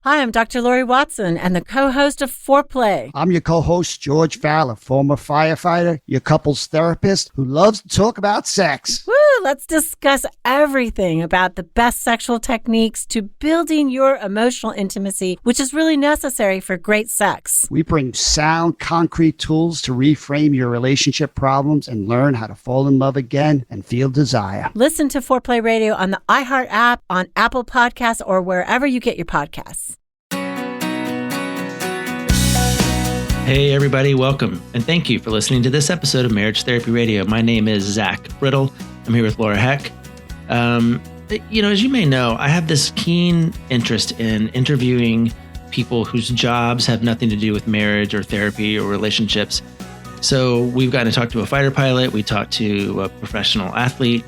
Hi, I'm Dr. Lori Watson and the co-host of Foreplay. I'm your co-host, George Fowler, former firefighter, your couples therapist who loves to talk about sex. Woo! Let's discuss everything about the best sexual techniques to building your emotional intimacy, which is really necessary for great sex. We bring sound, concrete tools to reframe your relationship problems and learn how to fall in love again and feel desire. Listen to Foreplay Radio on the iHeart app, on Apple Podcasts, or wherever you get your podcasts. Hey everybody, welcome, and thank you for listening to this episode of Marriage Therapy Radio. My name is Zach Brittle. I'm here with Laura Heck. As you may know, I have this keen interest in interviewing people whose jobs have nothing to do with marriage or therapy or relationships. So we've gotten to talk to a fighter pilot, we talked to a professional athlete,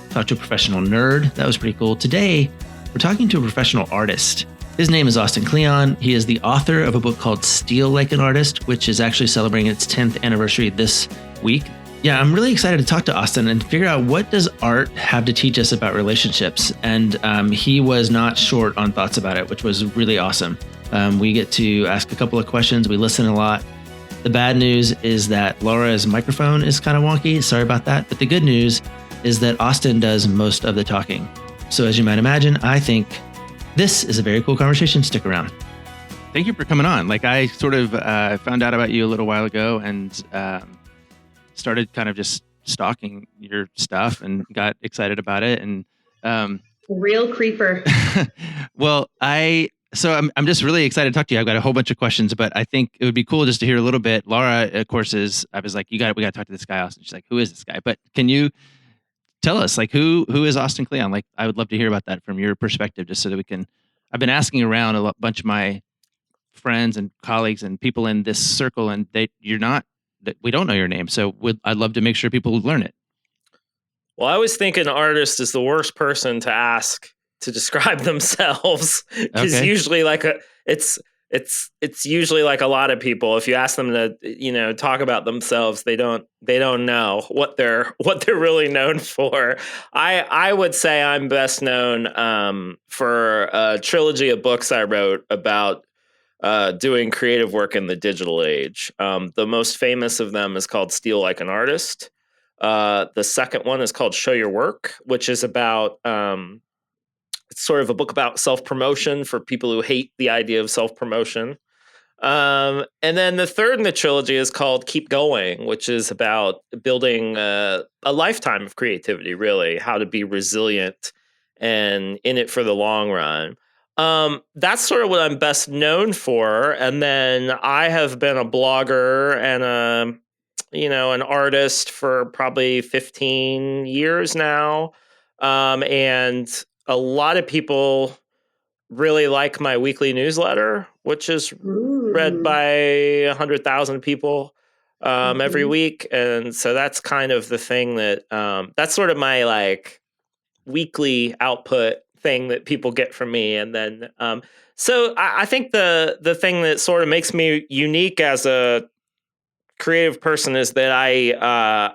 talked to a professional nerd. That was pretty cool. Today, we're talking to a professional artist. His name is Austin Kleon. He is the author of a book called Steal Like an Artist, which is actually celebrating its 10th anniversary this week. Yeah, I'm really excited to talk to Austin and figure out what does art have to teach us about relationships. And he was not short on thoughts about it, which was really awesome. We get to ask a couple of questions. We listen a lot. The bad news is that Laura's microphone is kind of wonky. Sorry about that. But the good news is that Austin does most of the talking. So as you might imagine, I think this is a very cool conversation. Stick around. Thank you for coming on. I sort of found out about you a little while ago and started kind of just stalking your stuff and got excited about it. And real creeper. Well, I'm just really excited to talk to you. I've got a whole bunch of questions, but I think it would be cool just to hear a little bit. Laura, of course, I was like, we got to talk to this guy, Austin. She's like, who is this guy? But can you tell us, who is Austin Kleon? I would love to hear about that from your perspective, just so that we can. I've been asking around a bunch of my friends and colleagues and people in this circle, and we don't know your name. So I'd love to make sure people learn it. Well, I always think an artist is the worst person to ask to describe themselves, because usually it's usually like a lot of people. If you ask them to, talk about themselves, they don't know what they're really known for. I would say I'm best known for a trilogy of books I wrote about doing creative work in the digital age. The most famous of them is called Steal Like an Artist. The second one is called Show Your Work, which is about it's sort of a book about self-promotion for people who hate the idea of self-promotion. And then the third in the trilogy is called Keep Going, which is about building a lifetime of creativity, really, how to be resilient and in it for the long run. That's sort of what I'm best known for. And then I have been a blogger and an artist for probably 15 years now. And a lot of people really like my weekly newsletter, which is read by 100,000 people every week. And so that's kind of the thing that that's sort of my weekly output thing that people get from me. And then so I think the thing that sort of makes me unique as a creative person is that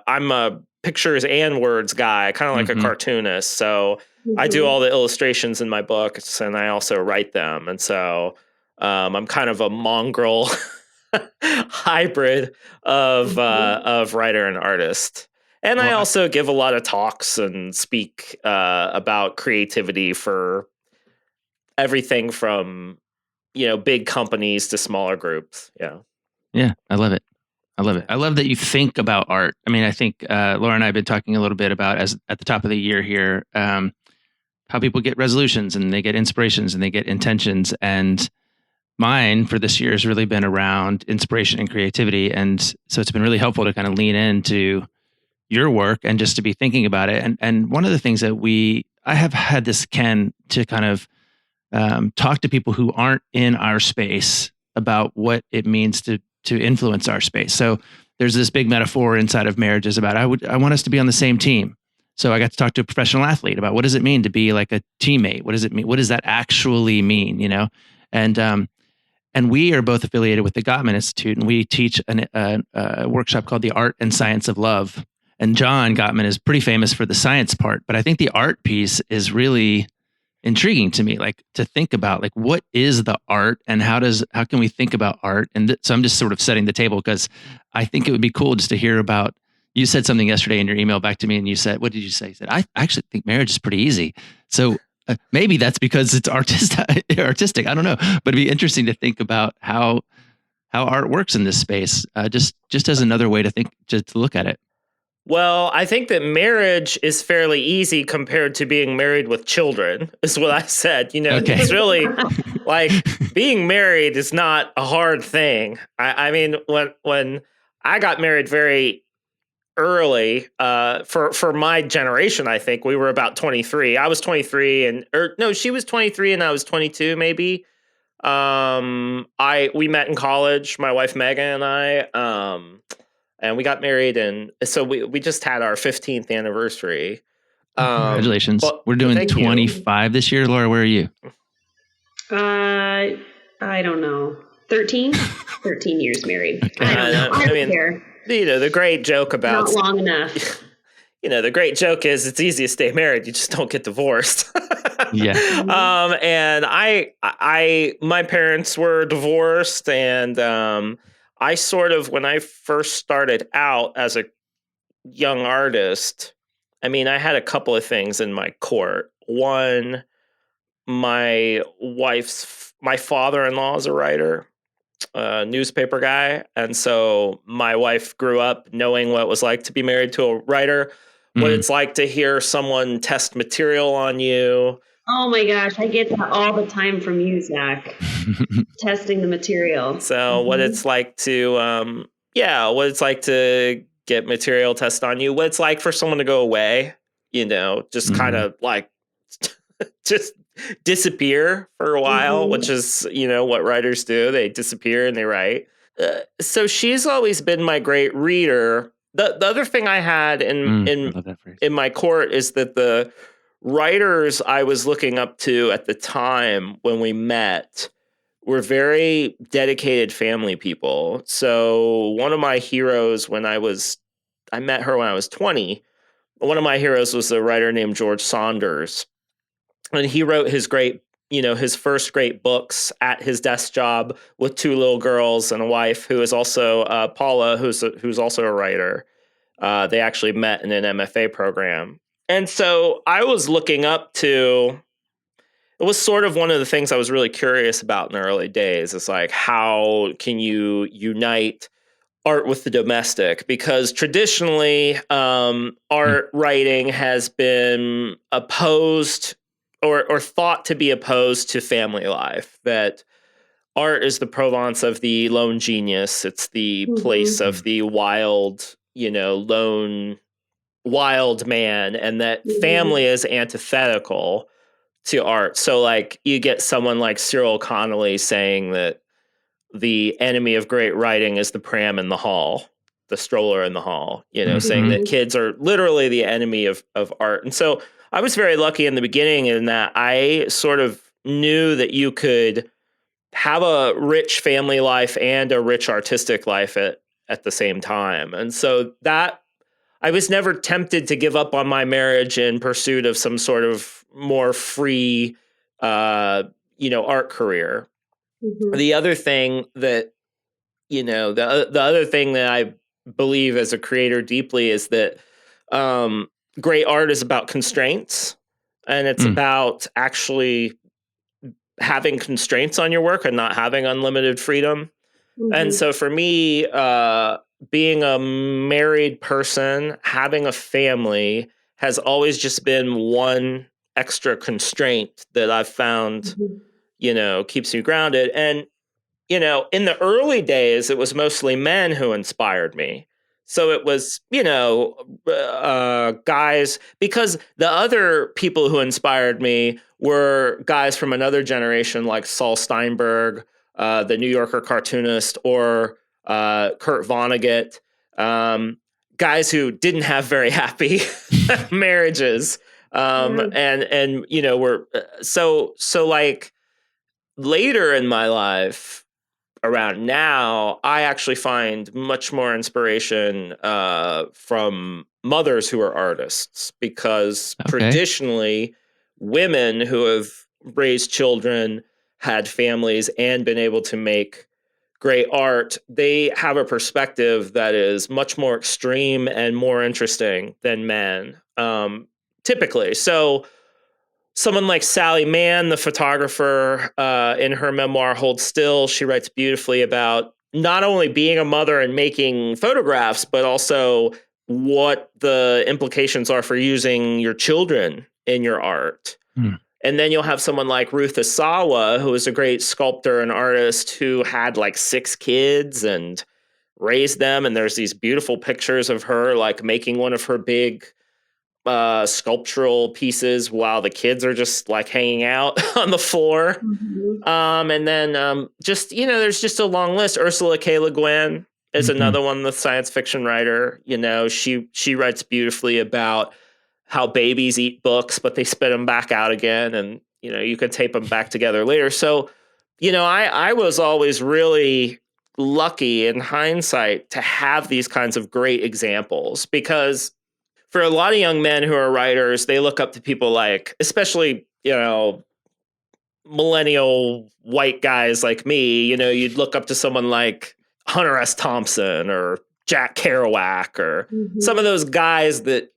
I'm a pictures and words guy, kind of like a cartoonist. So I do all the illustrations in my books, and I also write them. And so I'm kind of a mongrel hybrid of writer and artist. And I also give a lot of talks and speak about creativity for everything from, big companies to smaller groups. Yeah. Yeah, I love it. I love that you think about art. I mean, I think Laura and I have been talking a little bit about, as at the top of the year here, how people get resolutions and they get inspirations and they get intentions. And mine for this year has really been around inspiration and creativity. And so it's been really helpful to kind of lean into your work and just to be thinking about it. And one of the things that I have had this Ken to kind of talk to people who aren't in our space about what it means to influence our space. So there's this big metaphor inside of marriages about I want us to be on the same team. So I got to talk to a professional athlete about what does it mean to be like a teammate? What does it mean? What does that actually mean? And we are both affiliated with the Gottman Institute, and we teach a workshop called The Art and Science of Love. And John Gottman is pretty famous for the science part, but I think the art piece is really intriguing to me, like to think about like what is the art and how can we think about art? And so I'm just sort of setting the table because I think it would be cool just to hear about. You said something yesterday in your email back to me, and you said, "What did you say?" You said, "I actually think marriage is pretty easy." So maybe that's because it's artistic. I don't know, but it'd be interesting to think about how art works in this space, just as another way to think, to look at it. Well, I think that marriage is fairly easy compared to being married with children, is what I said. Okay. It's really like being married is not a hard thing. I mean, when I got married very early, for my generation, I think we were about 23. I was 23 she was 23 and I was 22 maybe. We met in college, my wife Megan and I, and we got married, and so we just had our 15th anniversary. Congratulations. We're doing 25 this year. Laura, where are you? I don't know. 13 years married. Okay. I mean, care. The great joke about not long enough. The great joke is it's easy to stay married. You just don't get divorced. Yeah. And my parents were divorced, and I sort of, when I first started out as a young artist, I mean, I had a couple of things in my court. One, my father-in-law is a writer, newspaper guy. And so my wife grew up knowing what it was like to be married to a writer, what it's like to hear someone test material on you. Oh my gosh, I get that all the time from you, Zach. Testing the material. So what it's like to, what it's like to get material tested on you, what it's like for someone to go away, just kind of like just disappear for a while, which is, what writers do. They disappear and they write. So she's always been my great reader. The other thing I had in my court is that the writers I was looking up to at the time when we met were very dedicated family people. So one of my heroes, I met her when I was 20. One of my heroes was a writer named George Saunders. And he wrote his first great books at his desk job with two little girls and a wife who is also Paula, who's also a writer. They actually met in an MFA program. And so I was looking up to, it was sort of one of the things I was really curious about in the early days. It's like, how can you unite art with the domestic? Because traditionally, art writing has been opposed or thought to be opposed to family life, that art is the Provence of the lone genius. It's the place of the wild, lone wild man, and that family is antithetical to art. So like you get someone like Cyril Connolly saying that the enemy of great writing is the pram in the hall, the stroller in the hall, saying that kids are literally the enemy of art. And so I was very lucky in the beginning in that I sort of knew that you could have a rich family life and a rich artistic life at the same time. And so that I was never tempted to give up on my marriage in pursuit of some sort of more free, art career. The other thing that, the other thing that I believe as a creator deeply is that great art is about constraints, and it's about actually having constraints on your work and not having unlimited freedom. And so for me, being a married person, having a family has always just been one extra constraint that I've found, keeps me grounded. And, in the early days, it was mostly men who inspired me. So it was, guys, because the other people who inspired me were guys from another generation, like Saul Steinberg, the New Yorker cartoonist, or Kurt Vonnegut, guys who didn't have very happy marriages, and were so like later in my life, around now, I actually find much more inspiration from mothers who are artists, because traditionally women who have raised children, had families, and been able to make great art, they have a perspective that is much more extreme and more interesting than men, typically. So someone like Sally Mann, the photographer, in her memoir, Hold Still, she writes beautifully about not only being a mother and making photographs, but also what the implications are for using your children in your art. And then you'll have someone like Ruth Asawa, who is a great sculptor and artist who had like 6 kids and raised them. And there's these beautiful pictures of her like making one of her big sculptural pieces while the kids are just like hanging out on the floor. And then just, there's just a long list. Ursula K. Le Guin is another one, the science fiction writer. She writes beautifully about how babies eat books, but they spit them back out again. And, you can tape them back together later. So, I was always really lucky in hindsight to have these kinds of great examples, because for a lot of young men who are writers, they look up to people like, especially, millennial white guys like me, you'd look up to someone like Hunter S. Thompson or Jack Kerouac or some of those guys that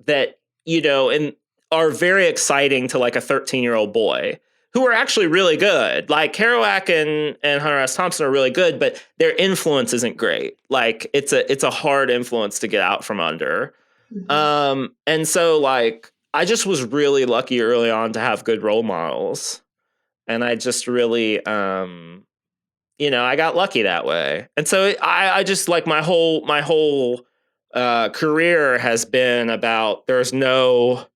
and are very exciting to like a 13-year-old boy, who are actually really good. Like Kerouac and Hunter S. Thompson are really good, but their influence isn't great. Like it's a hard influence to get out from under. And so like, I just was really lucky early on to have good role models. And I just really, I got lucky that way. And so I just like my whole career has been about, there's no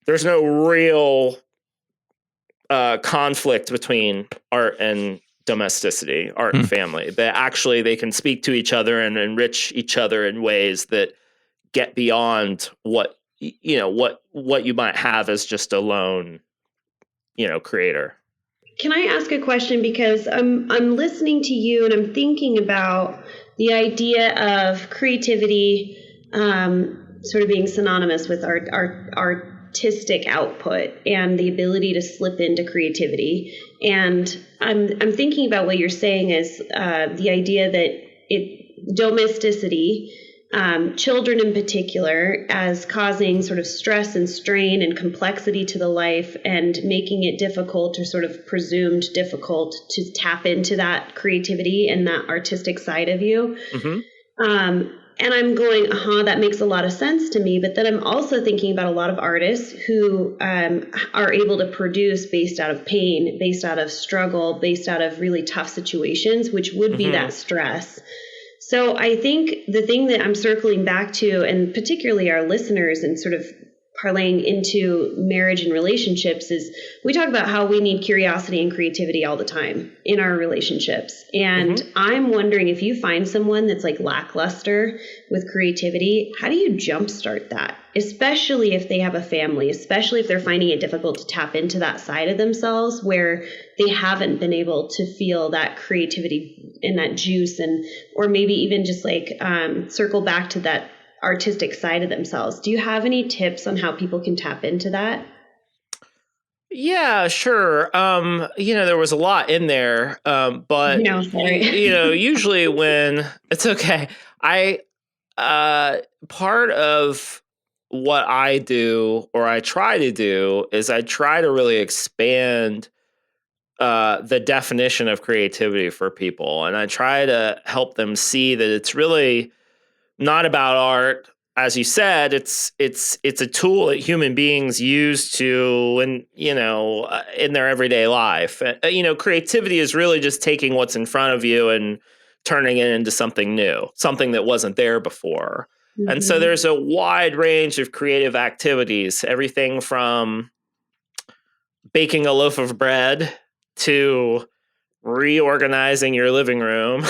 real conflict between art and domesticity, art and family. That actually they can speak to each other and enrich each other in ways that get beyond what you might have as just a lone, creator. Can I ask a question? Because I'm listening to you and I'm thinking about the idea of creativity sort of being synonymous with artistic output and the ability to slip into creativity. And I'm thinking about what you're saying is the idea that domesticity, children in particular, as causing sort of stress and strain and complexity to the life and making it difficult or sort of presumed difficult to tap into that creativity and that artistic side of you. And I'm going, that makes a lot of sense to me. But then I'm also thinking about a lot of artists who are able to produce based out of pain, based out of struggle, based out of really tough situations, which would be that stress. So I think the thing that I'm circling back to, and particularly our listeners and sort of parlaying into marriage and relationships, is we talk about how we need curiosity and creativity all the time in our relationships. And I'm wondering, if you find someone that's like lackluster with creativity, how do you jumpstart that? Especially if they have a family, especially if they're finding it difficult to tap into that side of themselves where they haven't been able to feel that creativity and that juice, and or maybe even just like circle back to that artistic side of themselves. Do you have any tips on how people can tap into that? Yeah, sure. There was a lot in there, but usually when it's okay, part of what I do, or I try to do, is I try to really expand the definition of creativity for people, and I try to help them see that it's really not about art. As you said, it's a tool that human beings use in their everyday life. Creativity is really just taking what's in front of you and turning it into something new, something that wasn't there before. And so there's a wide range of creative activities, everything from baking a loaf of bread to reorganizing your living room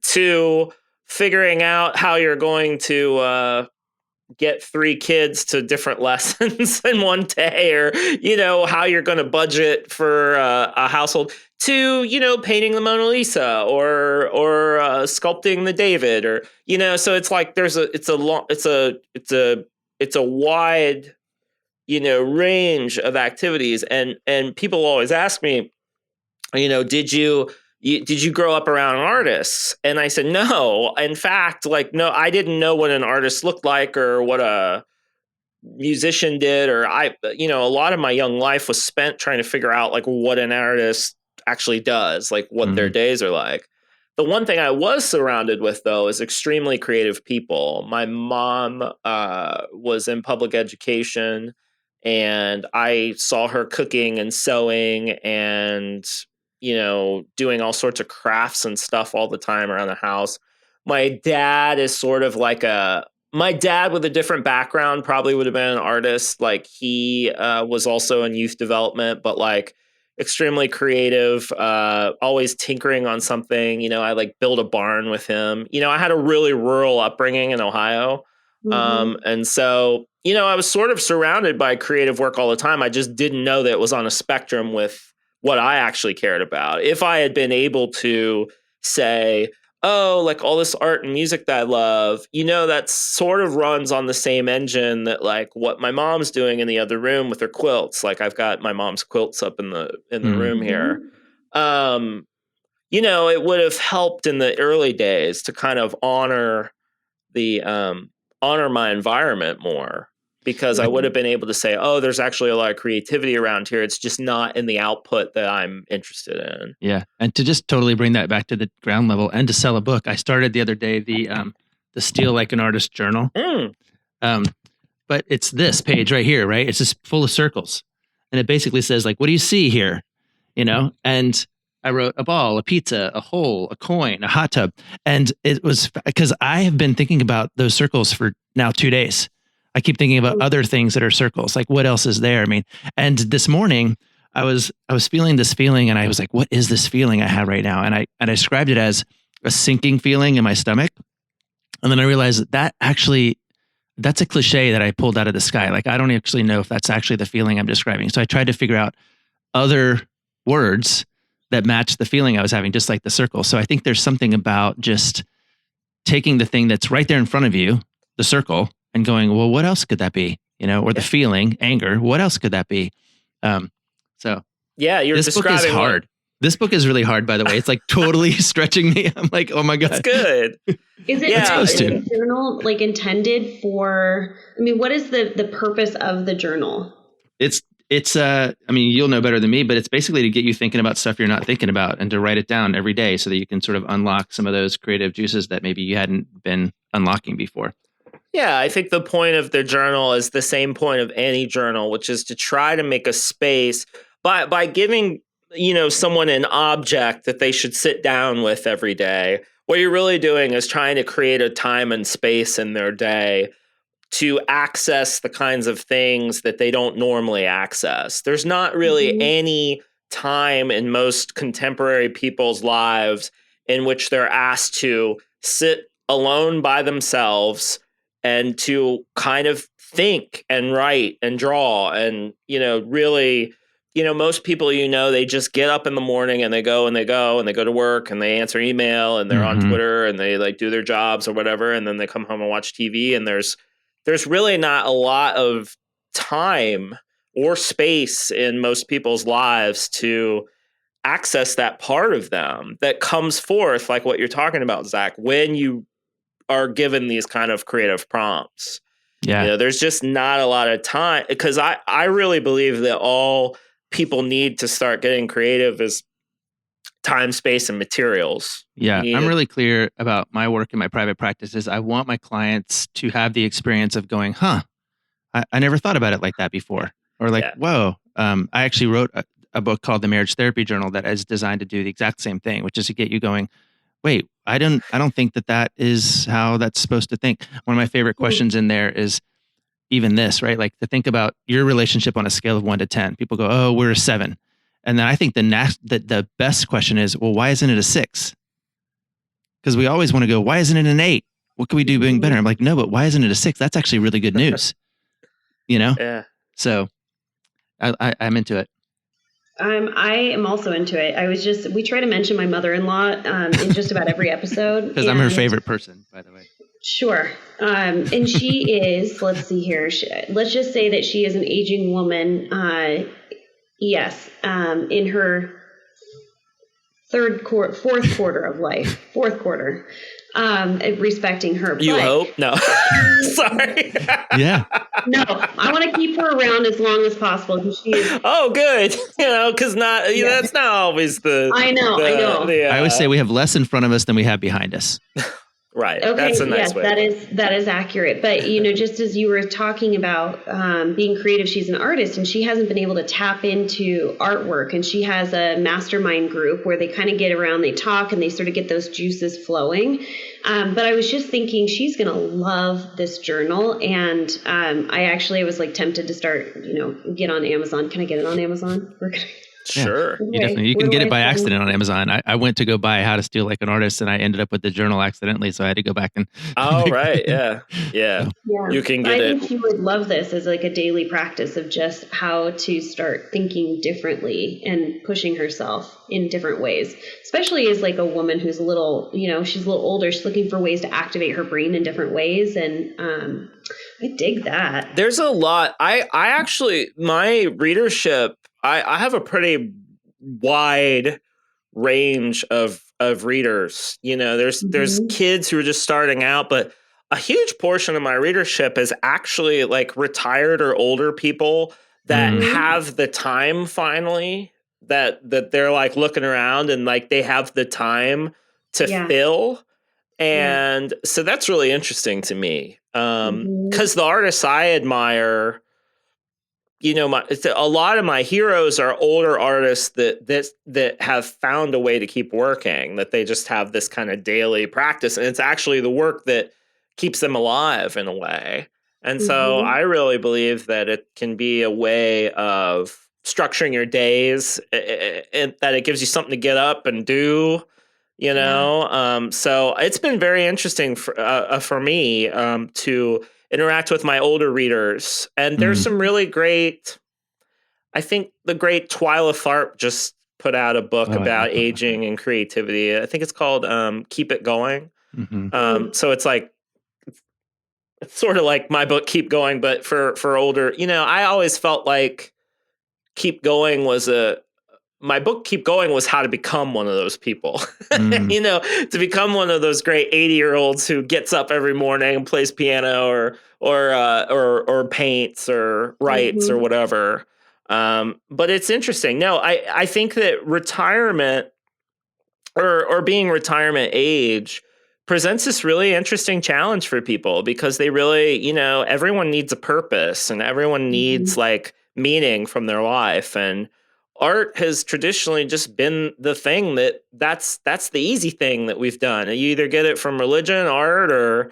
to figuring out how you're going to get 3 kids to different lessons in one day, or, how you're going to budget for a household, to, painting the Mona Lisa or sculpting the David, or, so it's like it's a wide, range of activities. And people always ask me, did you grow up around artists? And I said, no. In fact, no, I didn't know what an artist looked like or what a musician did, or a lot of my young life was spent trying to figure out what an artist actually does, what their days are like. The one thing I was surrounded with, though, is extremely creative people. My mom was in public education, and I saw her cooking and sewing and, doing all sorts of crafts and stuff all the time around the house. My dad is sort of my dad with a different background probably would have been an artist. He was also in youth development, but extremely creative, always tinkering on something. I built a barn with him. I had a really rural upbringing in Ohio. And so, I was sort of surrounded by creative work all the time. I just didn't know that it was on a spectrum with what I actually cared about. If I had been able to say, oh, all this art and music that I love, that sort of runs on the same engine that what my mom's doing in the other room with her quilts. I've got my mom's quilts up in the room here. It would have helped in the early days to kind of honor my environment more, because I would have been able to say, oh, there's actually a lot of creativity around here. It's just not in the output that I'm interested in. Yeah. And to just totally bring that back to the ground level and to sell a book, I started the other day, the Steal Like an Artist journal. But it's this page right here, right? It's just full of circles. And it basically says what do you see here? And I wrote a ball, a pizza, a hole, a coin, a hot tub. And it was because I have been thinking about those circles for now 2 days. I keep thinking about other things that are circles. What else is there? I mean, and this morning I was feeling this feeling, and I was like, what is this feeling I have right now? And I described it as a sinking feeling in my stomach. And then I realized that's a cliche that I pulled out of the sky. I don't actually know if that's actually the feeling I'm describing. So I tried to figure out other words that match the feeling I was having, just like the circle. So I think there's something about just taking the thing that's right there in front of you, the circle, and going, well, what else could that be? Or the feeling, anger, what else could that be? So yeah, this book is hard. This book is really hard, by the way. It's totally stretching me. I'm like, oh my God. That's good. Is it a journal intended for, what is the purpose of the journal? It's you'll know better than me, but it's basically to get you thinking about stuff you're not thinking about and to write it down every day so that you can sort of unlock some of those creative juices that maybe you hadn't been unlocking before. Yeah, I think the point of the journal is the same point of any journal, which is to try to make a space by giving, someone an object that they should sit down with every day. What you're really doing is trying to create a time and space in their day to access the kinds of things that they don't normally access. There's not really any time in most contemporary people's lives in which they're asked to sit alone by themselves and to kind of think and write and draw and, really, most people, they just get up in the morning and they go to work and they answer email and they're on Twitter and they do their jobs or whatever. And then they come home and watch TV, and there's really not a lot of time or space in most people's lives to access that part of them that comes forth, like what you're talking about, Zach, when you are given these kind of creative prompts. Yeah. There's just not a lot of time, because I really believe that all people need to start getting creative is time, space, and materials. Yeah. I'm really clear about my work in my private practices. I want my clients to have the experience of going, I never thought about it like that before. Or whoa. I actually wrote a book called The Marriage Therapy Journal that is designed to do the exact same thing, which is to get you going, wait, I don't think that is how that's supposed to think. One of my favorite questions in there is even this, right? To think about your relationship on a scale of 1 to 10. People go, oh, we're a 7. And then I think the best question is, well, why isn't it a 6? Because we always want to go, why isn't it an 8? What can we do being better? I'm like, no, but why isn't it a 6? That's actually really good news. Yeah. So I'm into it. I am also into it. We try to mention my mother-in-law in just about every episode. Because I'm her favorite person, by the way. Sure. And she is, let's see here. Let's just say that she is an aging woman. Yes. In her fourth quarter of life, fourth quarter, respecting her. You But hope? No. Sorry. Yeah. no, I want to keep her around as long as possible because she is. Oh, good. Because not, that's not always the. I know. I always say we have less in front of us than we have behind us. Right. Okay. That's a nice Yes, way. that is accurate. But just as you were talking about being creative, she's an artist and she hasn't been able to tap into artwork. And she has a mastermind group where they kind of get around, they talk, and they sort of get those juices flowing. But I was just thinking she's going to love this journal, and I was like tempted to start, get on Amazon. Can I get it on Amazon? Sure. You can get it by accident on Amazon. I went to go buy How to Steal Like an Artist, and I ended up with the journal accidentally, so I had to go back and. Oh, right. Yeah. You can get it. I think she would love this as like a daily practice of just how to start thinking differently and pushing herself in different ways, especially as like a woman who's a little, she's a little older. She's looking for ways to activate her brain in different ways. And I dig that. There's a lot. I actually, my readership, I have a pretty wide range of readers. There's kids who are just starting out, but a huge portion of my readership is actually like retired or older people that have the time finally, that they're like looking around and like they have the time to fill. And so that's really interesting to me. Because the artists I admire, a lot of my heroes are older artists that have found a way to keep working, that they just have this kind of daily practice. And it's actually the work that keeps them alive in a way. And so I really believe that it can be a way of structuring your days, and that it gives you something to get up and do, so it's been very interesting for me to interact with my older readers. And there's some really great, I think the great Twyla Tharp just put out a book about aging and creativity. I think it's called Keep It Going. So it's like, it's sort of like my book Keep Going, but for older, I always felt like my book Keep Going was how to become one of those people, to become one of those great 80-year-olds who gets up every morning and plays piano or paints or writes or whatever. But it's interesting. No, I think that retirement or being retirement age presents this really interesting challenge for people, because they really, everyone needs a purpose and everyone needs like meaning from their life. And art has traditionally just been the thing that's the easy thing that we've done. You either get it from religion, art, or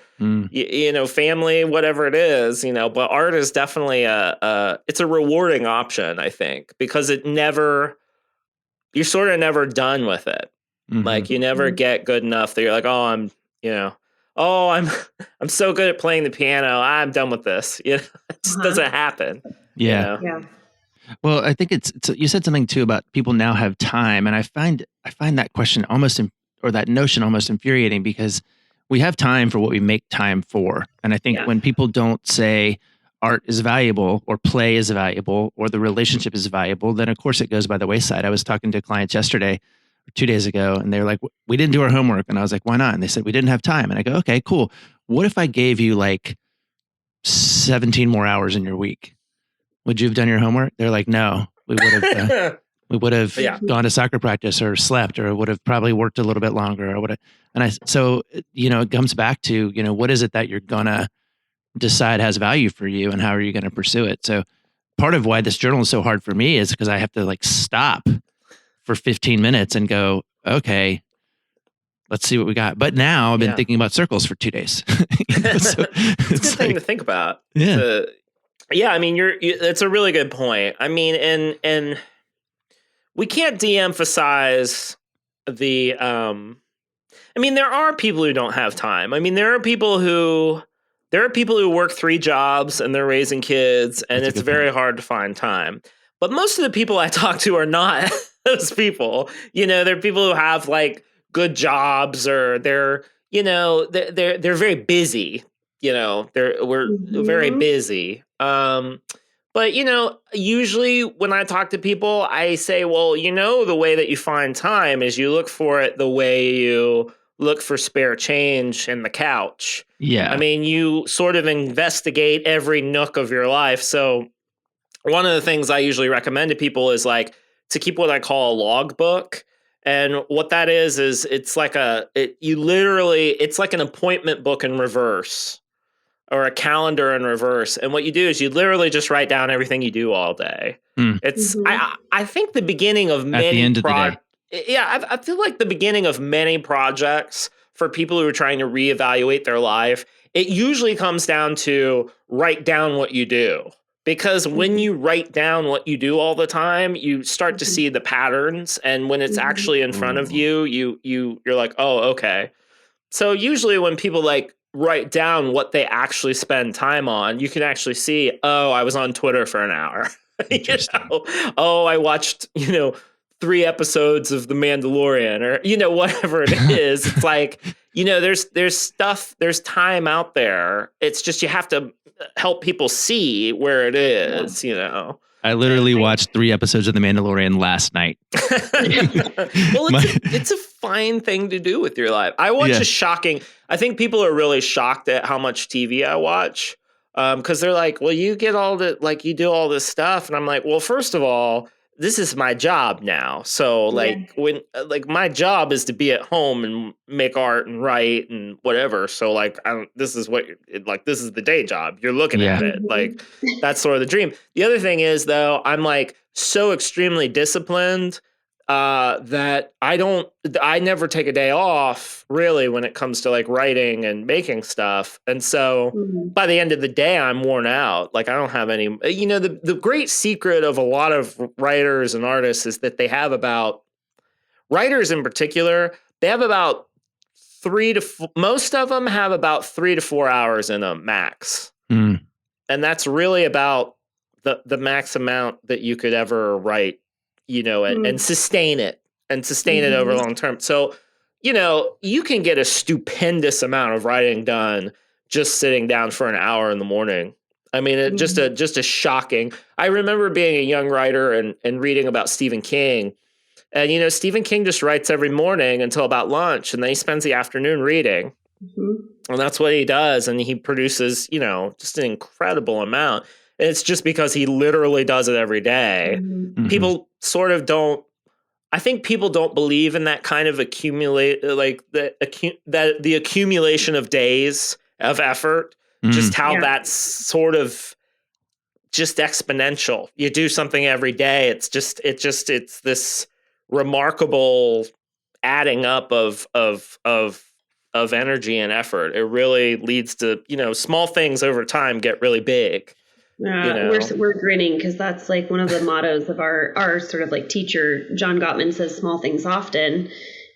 family, whatever it is, but art is definitely it's a rewarding option, I think, because you're sort of never done with it. Like you never get good enough that you're like, oh, I'm so good at playing the piano, I'm done with this. It just doesn't happen. Yeah. Well, I think it's you said something too about people now have time, and I find that question or that notion almost infuriating, because we have time for what we make time for. And I think when people don't say art is valuable or play is valuable or the relationship is valuable, then of course it goes by the wayside. I was talking to clients yesterday or 2 days ago, and they were like, we didn't do our homework. And I was like, why not? And they said, we didn't have time. And I go, okay, cool. What if I gave you like 17 more hours in your week? Would you have done your homework? They're like, no, we would have gone to soccer practice or slept, or would have probably worked a little bit longer or whatever. And so it comes back to, what is it that you're going to decide has value for you, and how are you going to pursue it? So part of why this journal is so hard for me is because I have to like stop for 15 minutes and go, okay, let's see what we got. But now I've been thinking about circles for 2 days. So it's a good thing to think about. Yeah. Yeah, I mean, it's a really good point. I mean, and we can't de-emphasize the. I mean, there are people who don't have time. I mean, there are people who work 3 jobs and they're raising kids, and it's very hard to find time. But most of the people I talk to are not those people. They're people who have like good jobs, or they're they're very busy. We're very busy. But usually when I talk to people, I say, well, the way that you find time is you look for it the way you look for spare change in the couch. Yeah. I mean, you sort of investigate every nook of your life. So one of the things I usually recommend to people is like to keep what I call a logbook. And what that is it's like it's like an appointment book in reverse, or a calendar in reverse. And what you do is you literally just write down everything you do all day. It's I think the beginning of many at the end of the day. Yeah, I feel like the beginning of many projects for people who are trying to reevaluate their life, it usually comes down to write down what you do. Because when you write down what you do all the time, you start to see the patterns. And when it's actually in front of you, you're like, oh, okay. So usually when people like write down what they actually spend time on, you can actually see, oh, I was on Twitter for an hour. Oh, I watched, 3 episodes of The Mandalorian, or, whatever it is. It's like, there's time out there. It's just, you have to help people see where it is, I literally watched 3 episodes of The Mandalorian last night. Well, it's a fine thing to do with your life. I watch I think people are really shocked at how much TV I watch. Because they're like, well, you get you do all this stuff. And I'm like, well, first of all, this is my job now. So when my job is to be at home and make art and write and whatever. So this is the day job. You're looking at it. Like, that's sort of the dream. The other thing is, though, I'm like so extremely disciplined that I never take a day off really when it comes to like writing and making stuff. And so by the end of the day, I'm worn out. Like, I don't have any, the great secret of a lot of writers and artists is that writers in particular, they have about most of them have about 3 to 4 hours in them max. And that's really about the max amount that you could ever write, and sustain it over long term. So, you can get a stupendous amount of writing done just sitting down for an hour in the morning. I mean, just a shocking. I remember being a young writer and reading about Stephen King. And, Stephen King just writes every morning until about lunch, and then he spends the afternoon reading. And that's what he does. And he produces, just an incredible amount. And it's just because he literally does it every day. People sort of I think people don't believe in that kind of the accumulation of days of effort, just how that's sort of just exponential. You do something every day. It's this remarkable adding up of energy and effort. It really leads to, small things over time get really big. We're grinning because that's like one of the mottos of our sort of like teacher. John Gottman says small things often.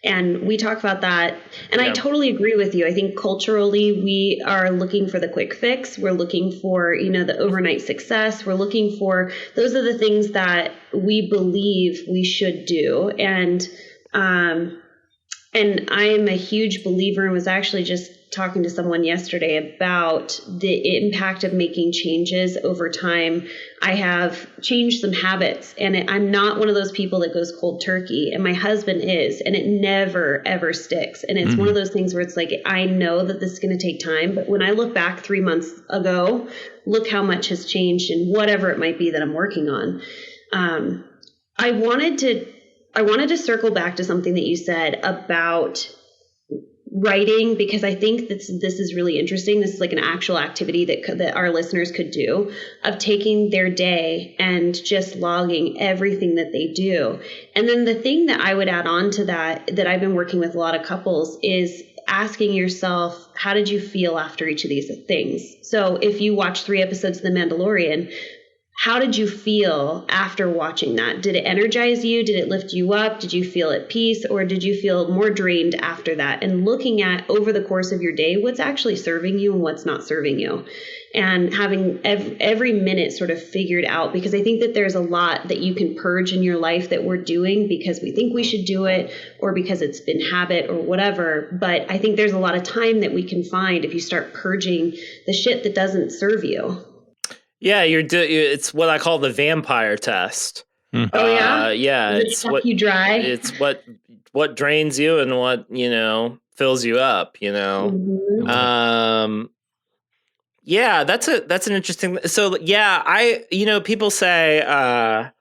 And we talk about that. And I totally agree with you. I think culturally we are looking for the quick fix. We're looking for, the overnight success. We're looking for, those are the things that we believe we should do. And I am a huge believer and was actually just talking to someone yesterday about the impact of making changes over time. I have changed some habits, and I'm not one of those people that goes cold turkey, and my husband is, and it never, ever sticks. And it's one of those things where it's like, I know that this is going to take time, but when I look back 3 months ago, look how much has changed and whatever it might be that I'm working on. I wanted to circle back to something that you said about writing, because I think this is really interesting. This is like an actual activity that our listeners could do, of taking their day and just logging everything that they do. And then the thing that I would add on to that I've been working with a lot of couples is asking yourself, how did you feel after each of these things? So if you watch 3 episodes of The Mandalorian, how did you feel after watching that? Did it energize you? Did it lift you up? Did you feel at peace, or did you feel more drained after that? And looking at over the course of your day, what's actually serving you and what's not serving you, and having every minute sort of figured out, because I think that there's a lot that you can purge in your life that we're doing because we think we should do it or because it's been habit or whatever. But I think there's a lot of time that we can find if you start purging the shit that doesn't serve you. Yeah, it's what I call the vampire test. Oh yeah, yeah, it's what you dry. It's what drains you and what fills you up. Mm-hmm. Yeah, that's an interesting. So yeah, people say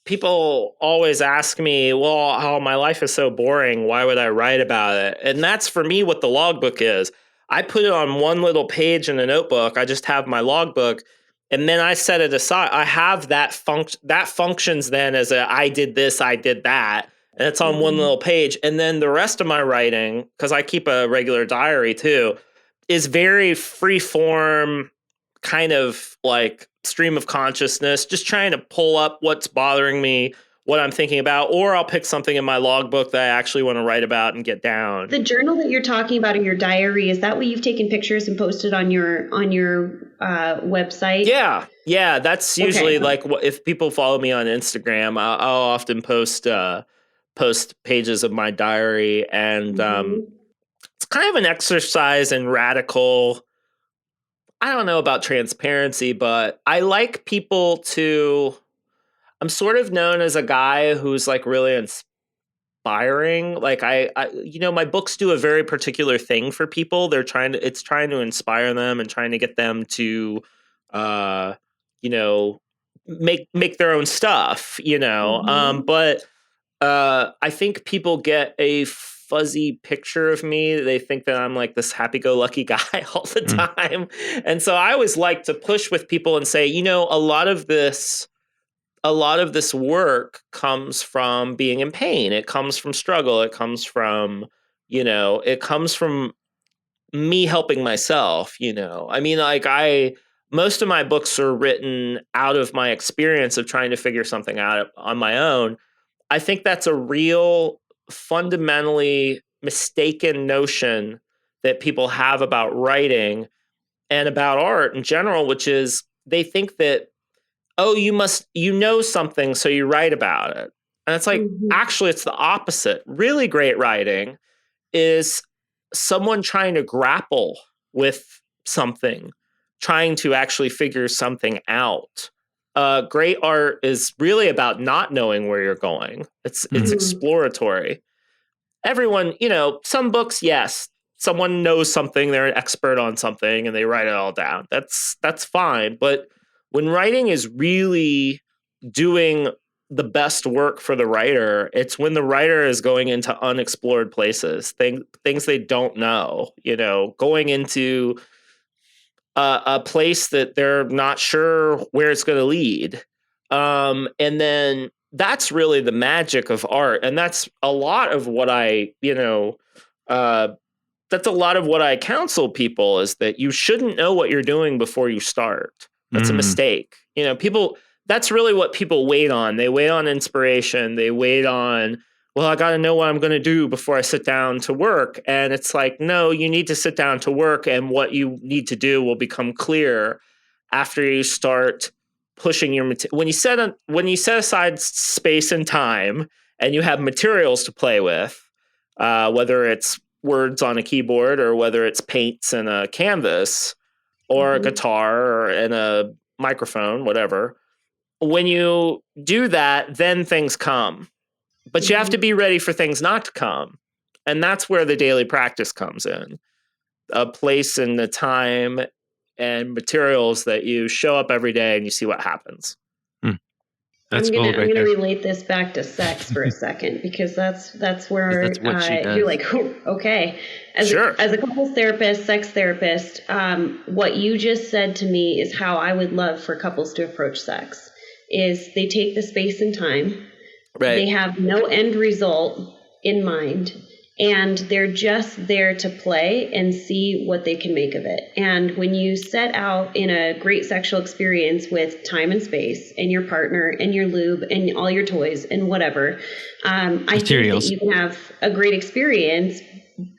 people always ask me, well, how my life is so boring. Why would I write about it? And that's for me what the logbook is. I put it on one little page in a notebook. I just have my logbook. And then I set it aside. I have that functions then as I did this, I did that. And it's on one little page. And then the rest of my writing, because I keep a regular diary too, is very free form, kind of like stream of consciousness, just trying to pull up what's bothering me, what I'm thinking about, or I'll pick something in my logbook that I actually want to write about and get down. The journal that you're talking about in your diary, is that what you've taken pictures and posted on your website? Yeah. That's usually like if people follow me on Instagram, I'll often post pages of my diary, and it's kind of an exercise in radical. I don't know about transparency, but I like people to. I'm sort of known as a guy who's like really inspiring. Like I my books do a very particular thing for people. It's trying to inspire them and trying to get them to, make their own stuff, but I think people get a fuzzy picture of me. They think that I'm like this happy-go-lucky guy all the time. And so I always like to push with people and say, a lot of this work comes from being in pain. It comes from struggle. It comes from, me helping myself, I mean, like most of my books are written out of my experience of trying to figure something out on my own. I think that's a real fundamentally mistaken notion that people have about writing and about art in general, which is they think that, oh, you know something, so you write about it. And it's like, actually, it's the opposite. Really great writing is someone trying to grapple with something, trying to actually figure something out. Great art is really about not knowing where you're going. It's exploratory. Everyone, some books, yes, someone knows something, they're an expert on something, and they write it all down. That's fine. But when writing is really doing the best work for the writer, it's when the writer is going into unexplored places, things they don't know, going into a place that they're not sure where it's going to lead. And then that's really the magic of art. And that's a lot of what that's a lot of what I counsel people, is that you shouldn't know what you're doing before you start. That's a mistake. People, that's really what people wait on. They wait on inspiration. They wait on, well, I got to know what I'm going to do before I sit down to work. And it's like, no, you need to sit down to work, and what you need to do will become clear after you start pushing your when you set aside space and time and you have materials to play with, whether it's words on a keyboard or whether it's paints and a canvas or a guitar and a microphone, whatever. When you do that, then things come. But you have to be ready for things not to come. And that's where the daily practice comes in. A place and the time and materials that you show up every day and you see what happens. I'm going to relate this back to sex for a second, because that's where you're like, okay. As a couples therapist, sex therapist, what you just said to me is how I would love for couples to approach sex. Is they take the space and time. Right. They have no end result in mind, and they're just there to play and see what they can make of it. And when you set out in a great sexual experience with time and space and your partner and your lube and all your toys and whatever, I think that you can have a great experience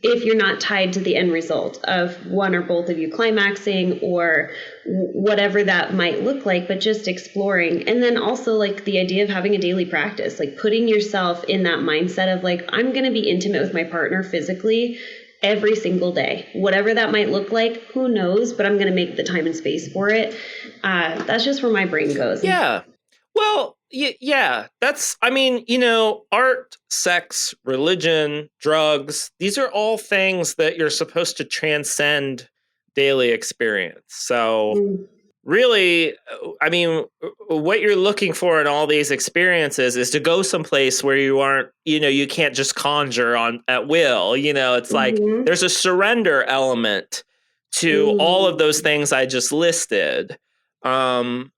if you're not tied to the end result of one or both of you climaxing or whatever that might look like, but just exploring. And then also like the idea of having a daily practice, like putting yourself in that mindset of like, I'm going to be intimate with my partner physically every single day, whatever that might look like, who knows, but I'm going to make the time and space for it. That's just where my brain goes. Yeah. Well, yeah, that's, I mean, art, sex, religion, drugs, these are all things that you're supposed to transcend daily experience. So really, I mean, what you're looking for in all these experiences is to go someplace where you aren't, you can't just conjure on at will, it's like there's a surrender element to all of those things I just listed. Most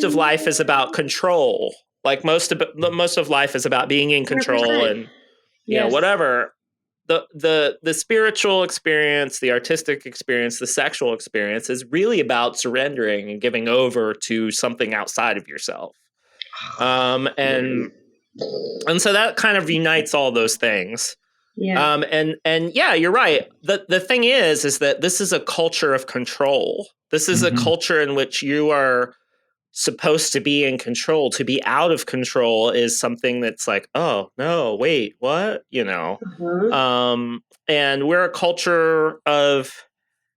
of life is about control. Like most of life is about being in control 100%. And whatever. The spiritual experience, the artistic experience, the sexual experience is really about surrendering and giving over to something outside of yourself. And so that kind of unites all those things. Yeah. And yeah, you're right. The thing is that this is a culture of control. This is a culture in which you are supposed to be in control. To be out of control is something that's like, oh no, wait, what? And we're a culture of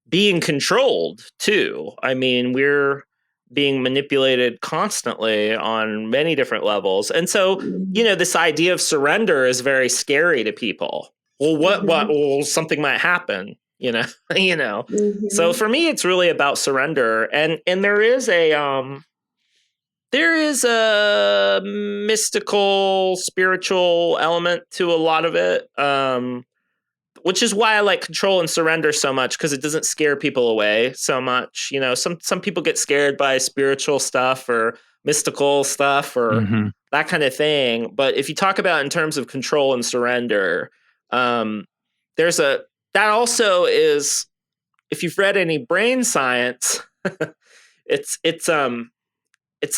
being controlled too. I mean, we're being manipulated constantly on many different levels. And so, this idea of surrender is very scary to people. Well, what, well, something might happen, So for me, it's really about surrender. And there is a mystical, spiritual element to a lot of it. Which is why I like control and surrender so much, because it doesn't scare people away so much. Some people get scared by spiritual stuff or mystical stuff or that kind of thing. But if you talk about in terms of control and surrender, that also is, if you've read any brain science, it's the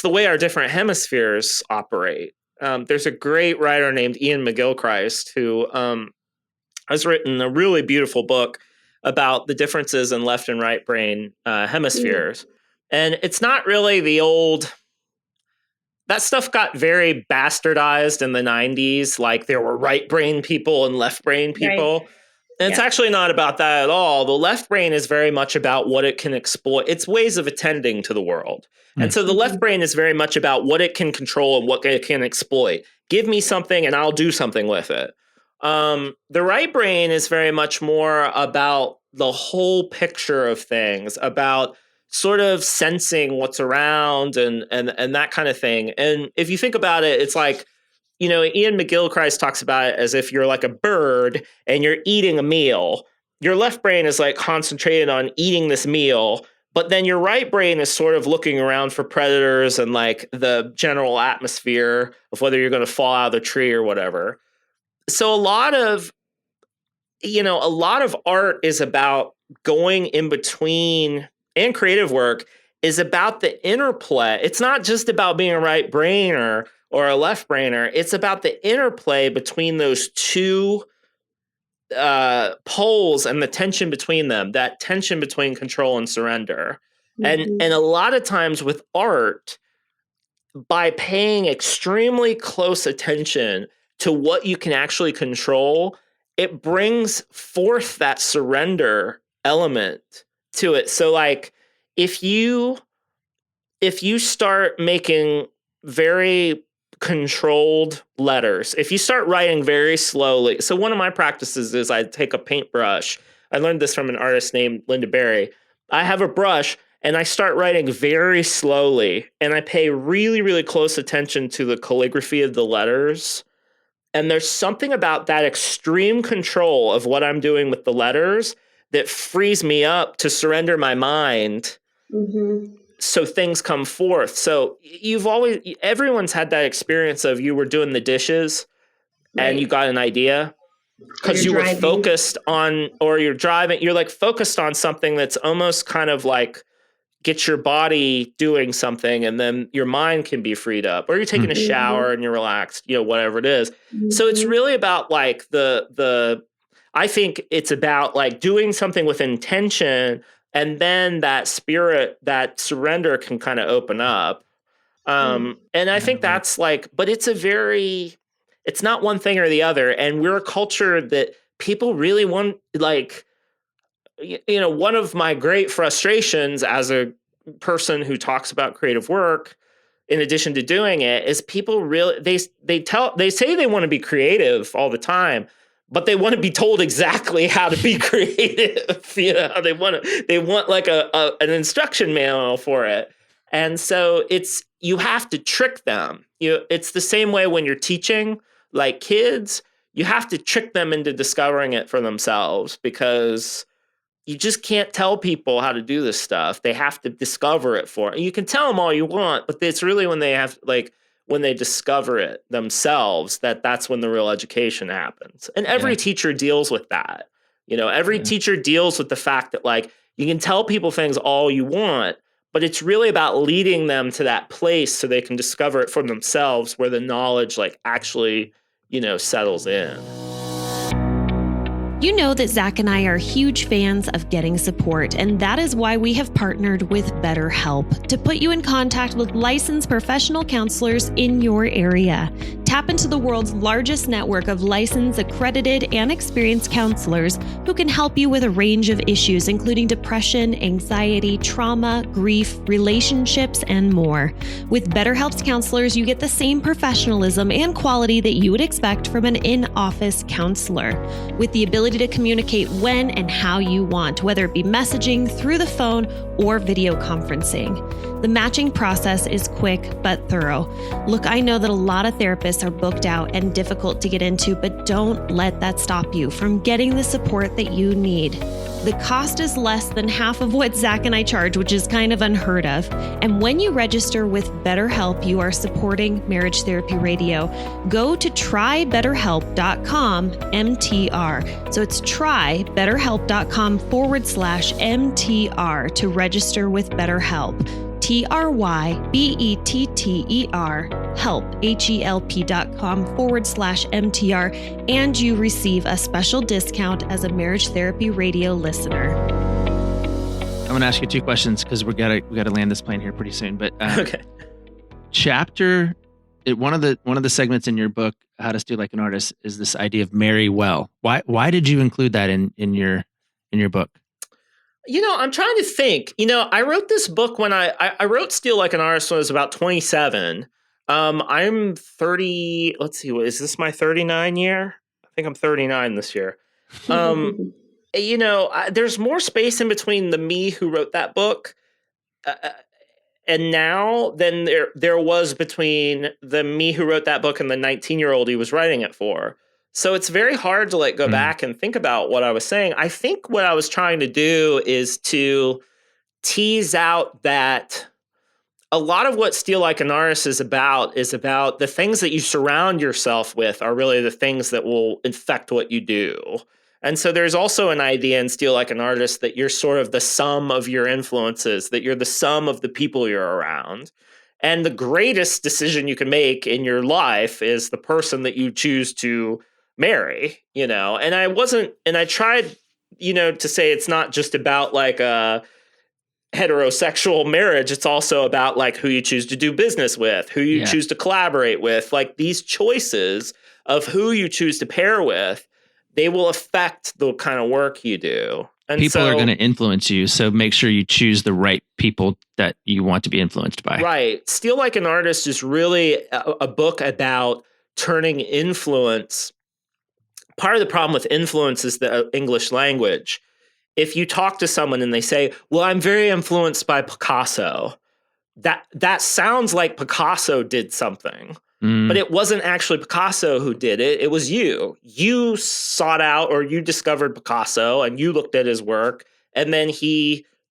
way our different hemispheres operate. There's a great writer named Ian McGilchrist who has written a really beautiful book about the differences in left and right brain hemispheres. And it's not really the old... That stuff got very bastardized in the 90s. Like there were right brain people and left brain people. Right. And it's actually not about that at all. The left brain is very much about what it can exploit. It's ways of attending to the world. And so the left brain is very much about what it can control and what it can exploit. Give me something and I'll do something with it. The right brain is very much more about the whole picture of things, about sort of sensing what's around and that kind of thing. And if you think about it, it's like, Ian McGilchrist talks about it as if you're like a bird and you're eating a meal. Your left brain is like concentrated on eating this meal, but then your right brain is sort of looking around for predators and like the general atmosphere of whether you're going to fall out of the tree or whatever. So a lot of art is about going in between, and creative work is about the interplay. It's not just about being a right brainer or a left brainer. It's about the interplay between those two poles and the tension between them, that tension between control and surrender. And a lot of times with art, by paying extremely close attention to what you can actually control, it brings forth that surrender element to it. So like if you start making very controlled letters, if you start writing very slowly. So one of my practices is I take a paintbrush. I learned this from an artist named Linda Berry. I have a brush and I start writing very slowly and I pay really, really close attention to the calligraphy of the letters. And there's something about that extreme control of what I'm doing with the letters that frees me up to surrender my mind. So things come forth. So everyone's had that experience of you were doing the dishes and you got an idea because you were focused on, or you're driving, you're like focused on something that's almost kind of like get your body doing something and then your mind can be freed up, or you're taking a shower and you're relaxed, whatever it is. So it's really about like I think it's about like doing something with intention, and then that spirit, that surrender can kind of open up. And I think that's like, but it's not one thing or the other. And we're a culture that people really want, like, one of my great frustrations as a person who talks about creative work, in addition to doing it, is people really, they say they want to be creative all the time, but they want to be told exactly how to be creative. They want like an instruction manual for it. And so you have to trick them. It's the same way when you're teaching like kids, you have to trick them into discovering it for themselves, because you just can't tell people how to do this stuff. They have to discover it you can tell them all you want, but it's really when they discover it themselves, that's when the real education happens. And every teacher deals with that. Every teacher deals with the fact that like you can tell people things all you want, but it's really about leading them to that place so they can discover it for themselves, where the knowledge like actually, settles in. You know that Zach and I are huge fans of getting support, and that is why we have partnered with BetterHelp to put you in contact with licensed professional counselors in your area. Tap into the world's largest network of licensed, accredited, and experienced counselors who can help you with a range of issues, including depression, anxiety, trauma, grief, relationships, and more. With BetterHelp's counselors, you get the same professionalism and quality that you would expect from an in-office counselor, with the ability to communicate when and how you want, whether it be messaging, through the phone, or video conferencing. The matching process is quick but thorough. Look, I know that a lot of therapists are booked out and difficult to get into, but don't let that stop you from getting the support that you need. The cost is less than half of what Zach and I charge, which is kind of unheard of. And when you register with BetterHelp, you are supporting Marriage Therapy Radio. Go to trybetterhelp.com MTR. So it's trybetterhelp.com/MTR to register with BetterHelp. TRYBETTER help, HELP.com/MTR, and you receive a special discount as a Marriage Therapy Radio listener. I'm going to ask you two questions because we gotta land this plane here pretty soon. But okay. One of the segments in your book, How to Steal Like an Artist, is this idea of marry well. Why did you include that in your book? I'm trying to think. I wrote this book when I wrote Steal Like an Artist when I was about 27. I'm 30. Let's see. Is this my 39 year? I think I'm 39 this year. There's more space in between the me who wrote that book and now than there was between the me who wrote that book and the 19-year-old he was writing it for. So it's very hard to go back and think about what I was saying. I think what I was trying to do is to tease out that a lot of what Steal Like an Artist is about the things that you surround yourself with are really the things that will infect what you do. And so there's also an idea in Steal Like an Artist that you're sort of the sum of your influences, that you're the sum of the people you're around. And the greatest decision you can make in your life is the person that you choose to marry, and I tried, to say it's not just about like a heterosexual marriage. It's also about like who you choose to do business with, who you choose to collaborate with. Like these choices of who you choose to pair with, they will affect the kind of work you do. And people are going to influence you. So make sure you choose the right people that you want to be influenced by. Right. Steal Like an Artist is really a book about turning influence. Part of the problem with influence is the English language. If you talk to someone and they say, well, I'm very influenced by Picasso, that sounds like Picasso did something, but it wasn't actually Picasso who did it. It was you. You sought out or you discovered Picasso and you looked at his work, and then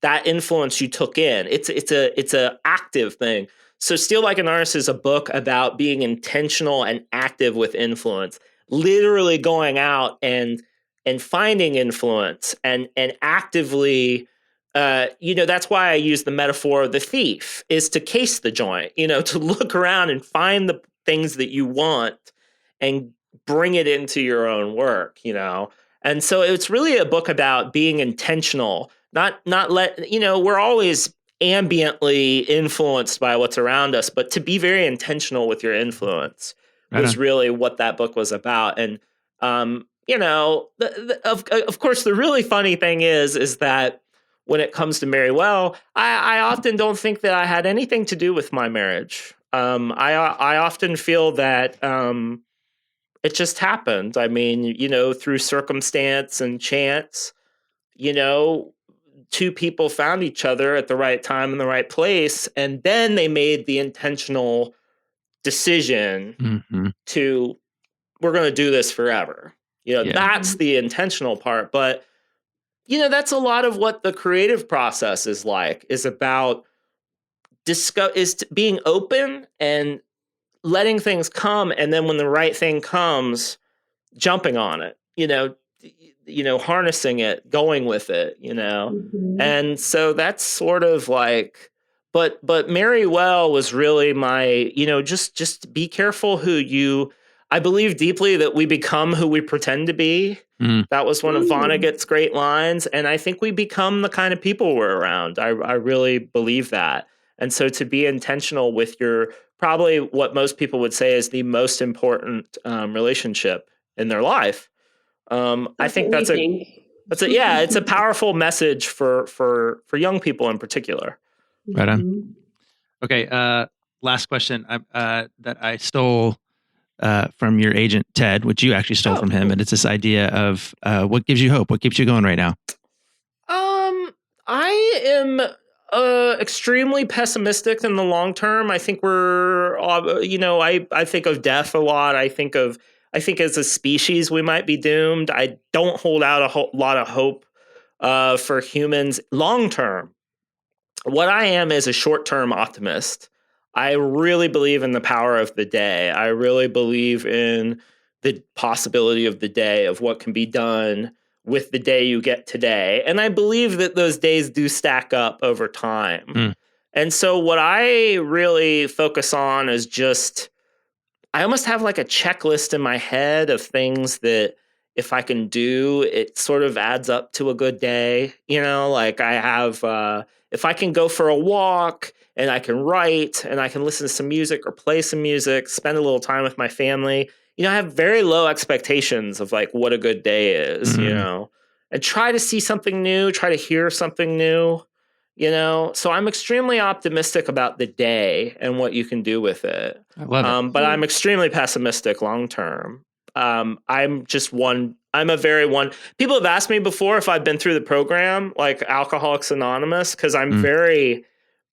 that influence you took in. It's a active thing. So Steal Like an Artist is a book about being intentional and active with influence. literally going out and finding influence and actively, that's why I use the metaphor of the thief, is to case the joint, to look around and find the things that you want and bring it into your own work, And so it's really a book about being intentional, not we're always ambiently influenced by what's around us, but to be very intentional with your influence was really what that book was about. And, of course, the really funny thing is that when it comes to Mary Well, I often don't think that I had anything to do with my marriage. I often feel that it just happened. I mean, through circumstance and chance, two people found each other at the right time in the right place, and then they made the intentional decision to, we're going to do this forever. That's the intentional part. But, that's a lot of what the creative process is like, is about being open and letting things come. And then when the right thing comes, jumping on it, harnessing it, going with it, And so that's sort of like, but Mary Well was really my, just be careful I believe deeply that we become who we pretend to be. That was one of Vonnegut's great lines. And I think we become the kind of people we're around. I really believe that. And so to be intentional with probably what most people would say is the most important relationship in their life. I think it's a powerful message for young people in particular. Right on. Okay. Last question that I stole from your agent, Ted, which you actually stole from him. And it's this idea of what gives you hope? What keeps you going right now? I am extremely pessimistic in the long term. I think I think of death a lot. I think as a species, we might be doomed. I don't hold out a lot of hope for humans long term. What I am is a short-term optimist. I really believe in the power of the day. I really believe in the possibility of the day, of what can be done with the day you get today. And I believe that those days do stack up over time. And so what I really focus on is I almost have like a checklist in my head of things that if I can do, it sort of adds up to a good day. Like I have, if I can go for a walk and I can write and I can listen to some music or play some music, spend a little time with my family, I have very low expectations of like what a good day is, and try to see something new, try to hear something new, So I'm extremely optimistic about the day and what you can do with it. I love it. But I'm extremely pessimistic long term. I'm a very one. People have asked me before if I've been through the program, like Alcoholics Anonymous, because I'm very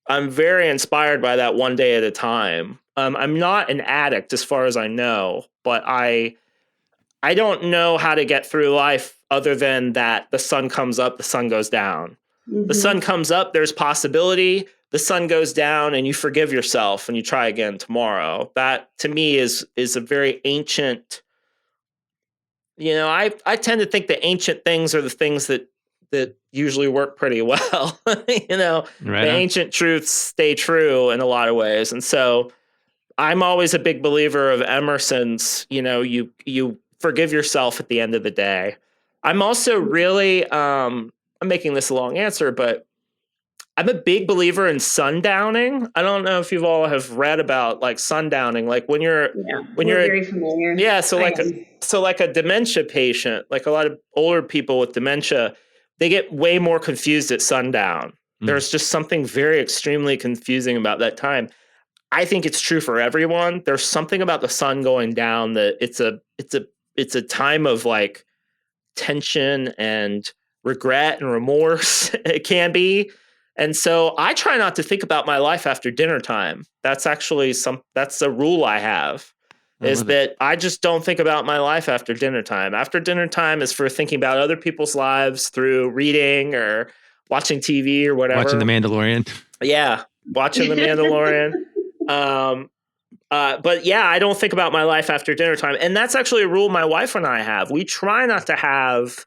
inspired by that one day at a time. I'm not an addict as far as I know, but I don't know how to get through life other than that the sun comes up, the sun goes down. The sun comes up, there's possibility. The sun goes down and you forgive yourself and you try again tomorrow. That to me is a very ancient, I tend to think that ancient things are the things that usually work pretty well. The ancient truths stay true in a lot of ways. And so I'm always a big believer of Emerson's, you forgive yourself at the end of the day. I'm also really, I'm making this a long answer, but I'm a big believer in sundowning. I don't know if you all have read about like sundowning, like when you're very familiar. Yeah. So like a dementia patient, like a lot of older people with dementia, they get way more confused at sundown. There's just something very extremely confusing about that time. I think it's true for everyone. There's something about the sun going down that it's a time of like tension and regret and remorse. It can be. And so I try not to think about my life after dinner time. That's actually that's a rule I have, is that I just don't think about my life after dinner time. After dinner time is for thinking about other people's lives through reading or watching TV or whatever. Watching The Mandalorian. Yeah. Watching The Mandalorian. But yeah, I don't think about my life after dinner time. And that's actually a rule my wife and I have. We try not to have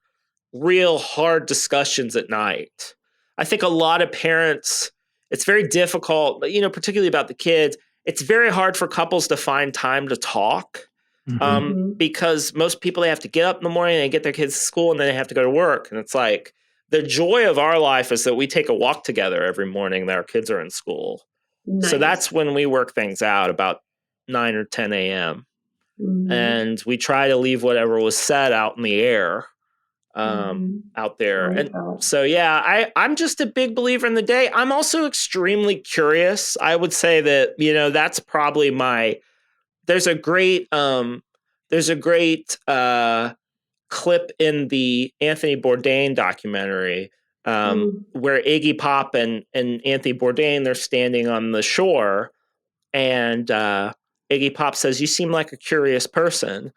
real hard discussions at night. I think a lot of parents, it's very difficult, particularly about the kids. It's very hard for couples to find time to talk because most people, they have to get up in the morning and get their kids to school and then they have to go to work. And it's like the joy of our life is that we take a walk together every morning that our kids are in school. Nice. So that's when we work things out about 9 or 10 a.m. And we try to leave whatever was said out in the air. Out there. And so, yeah, I'm just a big believer in the day. I'm also extremely curious. I would say that, that's probably there's a great clip in the Anthony Bourdain documentary where Iggy Pop and Anthony Bourdain, they're standing on the shore and Iggy Pop says, "You seem like a curious person."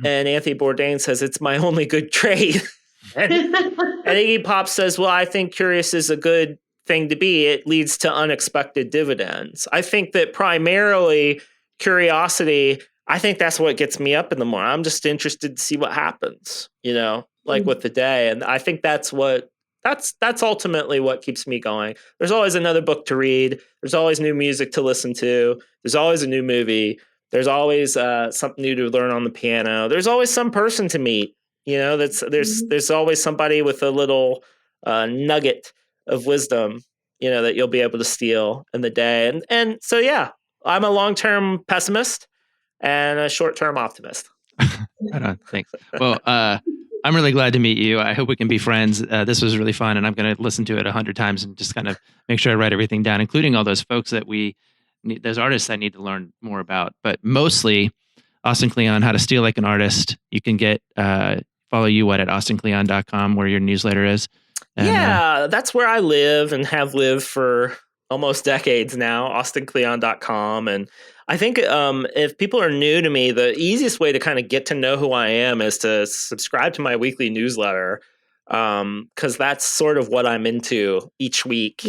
And Anthony Bourdain says, "It's my only good trait." And Iggy Pop says, "Well, I think curious is a good thing to be. It leads to unexpected dividends." I think that primarily curiosity, I think that's what gets me up in the morning. I'm just interested to see what happens, with the day. And I think that's ultimately what keeps me going. There's always another book to read. There's always new music to listen to. There's always a new movie. There's always something new to learn on the piano. There's always some person to meet. There's always somebody with a little nugget of wisdom, that you'll be able to steal in the day. And so, yeah, I'm a long-term pessimist and a short-term optimist. Right on. Thanks. Well, I'm really glad to meet you. I hope we can be friends. This was really fun, and I'm going to listen to it 100 times and just kind of make sure I write everything down, including all those folks that those artists I need to learn more about. But mostly, Austin Kleon, How to Steal Like an Artist. You can get follow you at austinkleon.com, where your newsletter is. And, that's where I live and have lived for almost decades now, austinkleon.com. And I think if people are new to me, the easiest way to kind of get to know who I am is to subscribe to my weekly newsletter, because that's sort of what I'm into each week.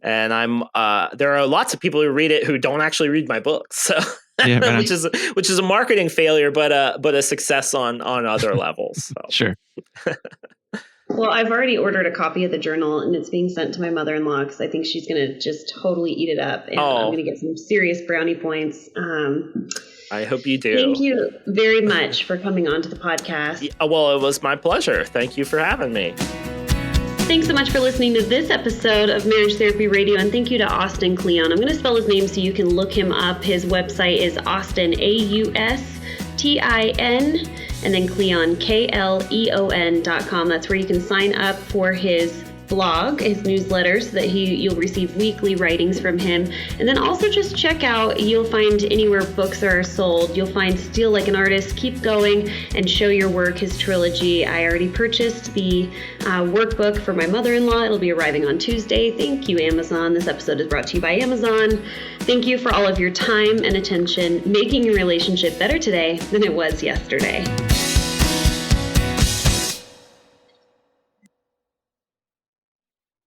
And I'm there are lots of people who read it who don't actually read my books. So yeah, which is a marketing failure, but a success on other levels. So. Sure. Well, I've already ordered a copy of the journal, and it's being sent to my mother-in-law because I think she's going to just totally eat it up, and I'm going to get some serious brownie points. I hope you do. Thank you very much for coming on to the podcast. Yeah, well, it was my pleasure. Thank you for having me. Thanks so much for listening to this episode of Marriage Therapy Radio, and thank you to Austin Kleon. I'm going to spell his name so you can look him up. His website is Austin, AUSTIN, and then Kleon, KLEON.com. That's where you can sign up for his blog, his newsletter, so that you'll receive weekly writings from him. And then also just check out, you'll find anywhere books are sold, you'll find Steal Like an Artist, Keep Going, and Show Your Work, his trilogy. I already purchased the workbook for my mother-in-law. It'll be arriving on Tuesday. Thank you, Amazon. This episode is brought to you by Amazon. Thank you for all of your time and attention, making your relationship better today than it was yesterday.